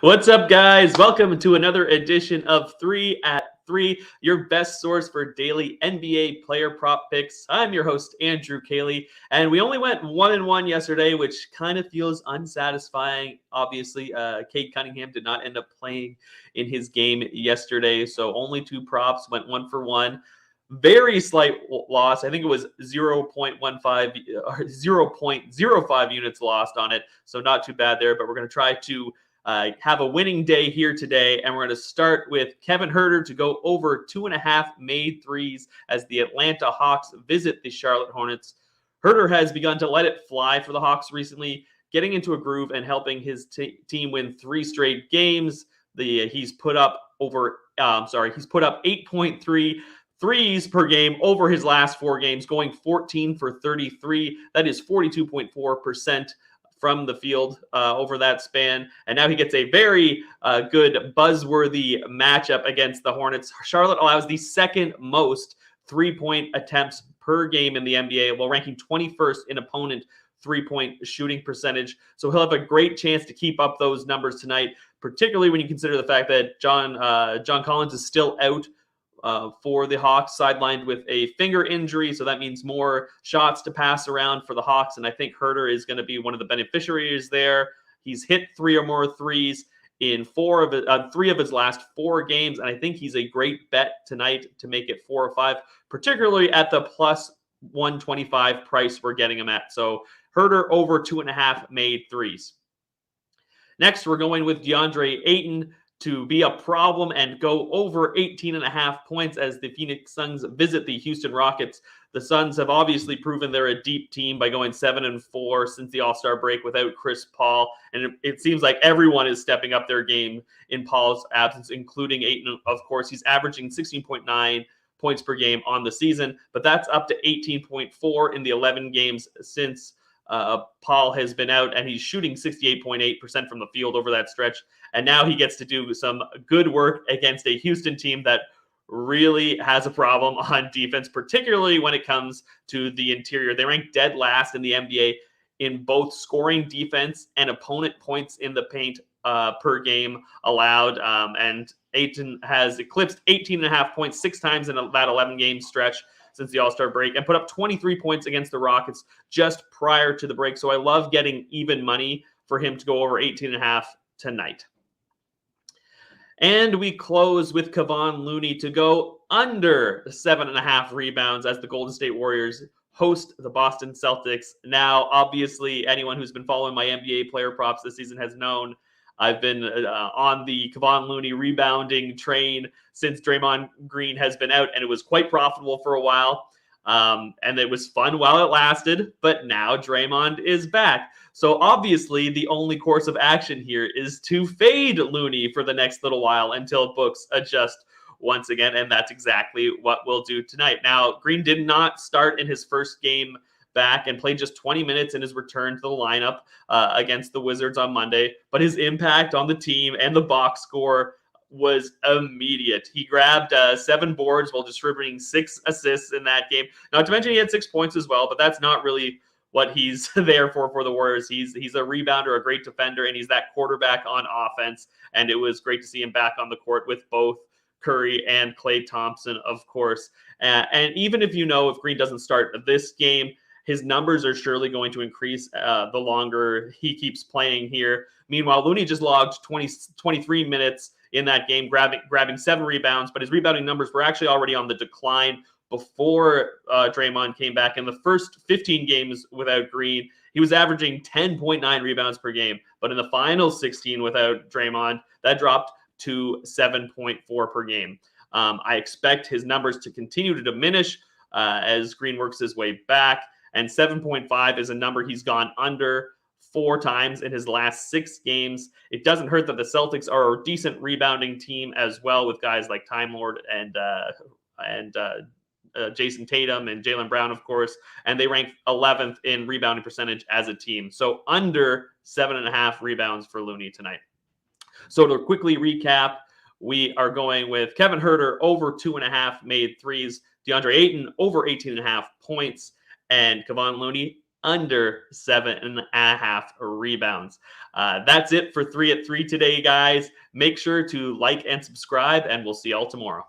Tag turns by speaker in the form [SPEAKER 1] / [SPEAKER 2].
[SPEAKER 1] What's up, guys? Welcome to another edition of 3 at 3, your best source for daily NBA player prop picks. I'm your host, Andrew Caley, and we only went 1-1 yesterday, which kind of feels unsatisfying. Obviously, Cade Cunningham did not end up playing in his game yesterday, so only two props went 1 for 1. Very slight loss. I think it was 0.15 or 0.05 units lost on it, so not too bad there, but we're going to try to have a winning day here today, and we're going to start with Kevin Huerter to go over 2.5 made threes as the Atlanta Hawks visit the Charlotte Hornets. Huerter has begun to let it fly for the Hawks recently, getting into a groove and helping his team win 3 straight games. He's put up 8.3 threes per game over his last 4 games, going 14 for 33. That is 42.4% from the field over that span. And now he gets a very good buzzworthy matchup against the Hornets. Charlotte allows the second most 3-point attempts per game in the NBA, while ranking 21st in opponent 3-point shooting percentage. So he'll have a great chance to keep up those numbers tonight, particularly when you consider the fact that John Collins is still out for the Hawks, sidelined with a finger injury. So that means more shots to pass around for the Hawks. And I think Huerter is going to be one of the beneficiaries there. He's hit 3 or more threes in 3 of his last 4 games. And I think he's a great bet tonight to make it 4 or 5, particularly at the plus 125 price we're getting him at. So Huerter over 2.5 made threes. Next, we're going with Deandre Ayton to be a problem and go over 18.5 points as the Phoenix Suns visit the Houston Rockets. The Suns have obviously proven they're a deep team by going 7-4 since the All-Star break without Chris Paul. And it seems like everyone is stepping up their game in Paul's absence, including Ayton. Of course, he's averaging 16.9 points per game on the season, but that's up to 18.4 in the 11 games since Paul has been out, and he's shooting 68.8% from the field over that stretch. And now he gets to do some good work against a Houston team that really has a problem on defense, particularly when it comes to the interior. They rank dead last in the NBA in both scoring defense and opponent points in the paint per game allowed. And Ayton has eclipsed 18.5 points 6 times in that 11-game stretch since the All-Star break, and put up 23 points against the Rockets just prior to the break. So I love getting even money for him to go over 18.5 tonight. And we close with Kevon Looney to go under 7.5 rebounds as the Golden State Warriors host the Boston Celtics. Now, obviously, anyone who's been following my NBA player props this season has known I've been on the Kevon Looney rebounding train since Draymond Green has been out, and it was quite profitable for a while. And it was fun while it lasted, but now Draymond is back. So obviously the only course of action here is to fade Looney for the next little while until books adjust once again, and that's exactly what we'll do tonight. Now, Green did not start in his first game back and played just 20 minutes in his return to the lineup against the Wizards on Monday, but his impact on the team and the box score was immediate. He grabbed 7 boards while distributing 6 assists in that game. Not to mention he had 6 points as well, but that's not really what he's there for the Warriors. He's a rebounder, a great defender, and he's that quarterback on offense. And it was great to see him back on the court with both Curry and Klay Thompson, of course. And even if Green doesn't start this game, his numbers are surely going to increase the longer he keeps playing here. Meanwhile, Looney just logged 23 minutes in that game, grabbing 7 rebounds, but his rebounding numbers were actually already on the decline before Draymond came back. In the first 15 games without Green, he was averaging 10.9 rebounds per game, but in the final 16 without Draymond, that dropped to 7.4 per game. I expect his numbers to continue to diminish as Green works his way back, and 7.5 is a number he's gone under 4 times in his last 6 games. It doesn't hurt that the Celtics are a decent rebounding team as well, with guys like Time Lord and Jason Tatum and Jaylen Brown, of course, and they rank 11th in rebounding percentage as a team. So under 7.5 rebounds for Looney tonight. So to quickly recap, we are going with Kevin Huerter over 2.5 made threes, Deandre Ayton over 18.5 points, and Kevon Looney under 7.5 rebounds. That's it for 3 at 3 today, guys. Make sure to like and subscribe, and we'll see y'all tomorrow.